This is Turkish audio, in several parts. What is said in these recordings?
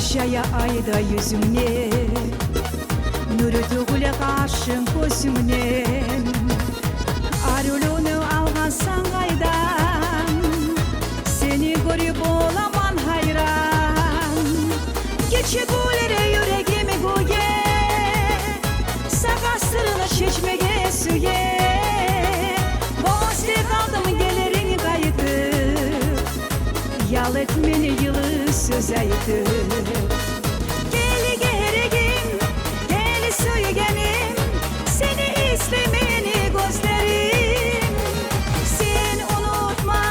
Irşaya ayda yüzümne, nuru tugule kaşın gözümnen. Arulunu algasan gaydan, seni görüp olaman hayran. Geçe gülere yüreğimi goye, sakasırını çeçmege süye. Boğazlı kaldım gelirini kayıtıp, yal etmeni yılı söz ayıtıp. Geli geregim, geli söygenim, seni istemeni gözlerim. Sen unutma,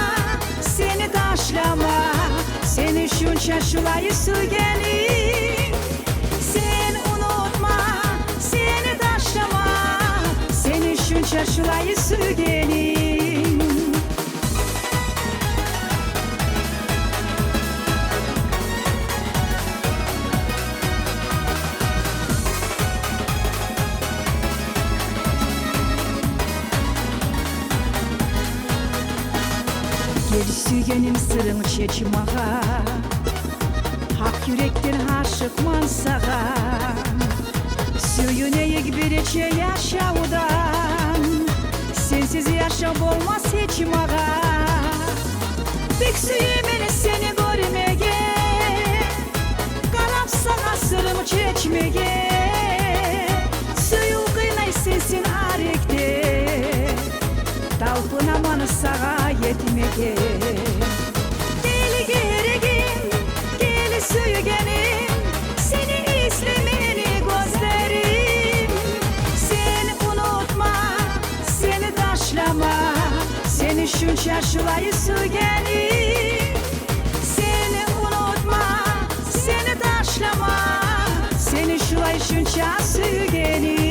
seni taşlama, seni şunça şulayı söygenim. Sen unutma, seni taşlama, seni şunça şulayı söygenim. Gel sügenim sırrını çeçmağa, hak yürekten aşıkman sağa. Süyüneyik birçe yaşaudan, sensiz yaşam olmaz hiç mağa. Pek süyümeni seni görmege, kalap sana sırrımı çeçmege. Suyu kıynay sensin arekte, talpınamanı sağa yetmege. Geli geregim, geli söygenim, seni istemeni gözlerim. Sen unutma, seni taşlama, seni şunça şulayı söygenim. Seni unutma, seni taşlama, seni şulayı şunça söygenim.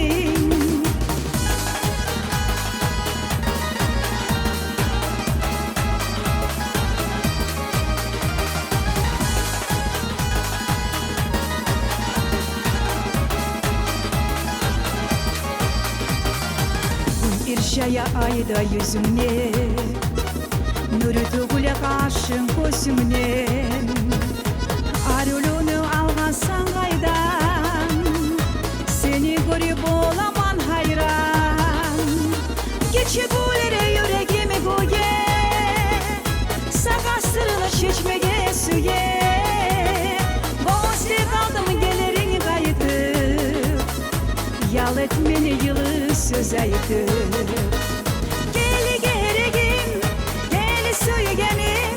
Irşaya ayda yüzümne, nuru tugule kaşın gözümnen. Arulunu algasan gaydan, seni görüp olaman hayran. Geçe gülere yüreğimi goye, sakasırını çeçmege süye. Boğazlı kaldım gelirini kayıtıp, yal etmeni yılı söz ayıtıp. Geli geregim, geli söygenim,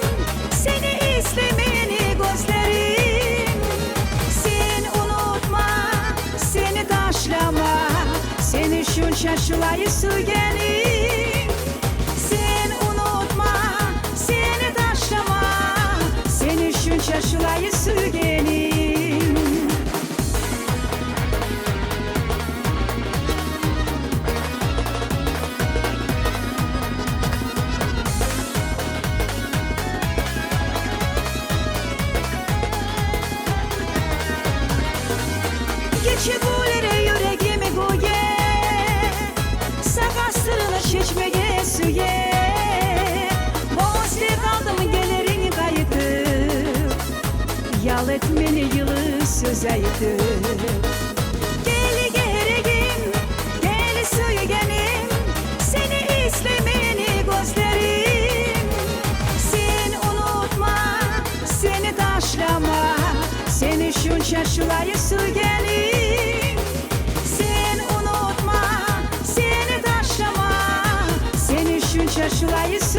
seni istemeni gözlerim. Sen unutma, seni taşlama, seni şunça şulayı söygenim. Sen unutma, seni taşlama, seni şunça şulayı söygenim. Geçe gülere yüreğimi goye, sakasırını çeçmege süye. Boğazlı kaldım gelirini kayıtıp, yal etmeni yılı söz ayıtıp. Geli geregim, geli söygenim, seni istemeni gözlerim. Sen unutma, seni taşlama, seni şunça şulayı söygenim. Sen unutma, seni taşlama, seni şunça şulayı söygenim.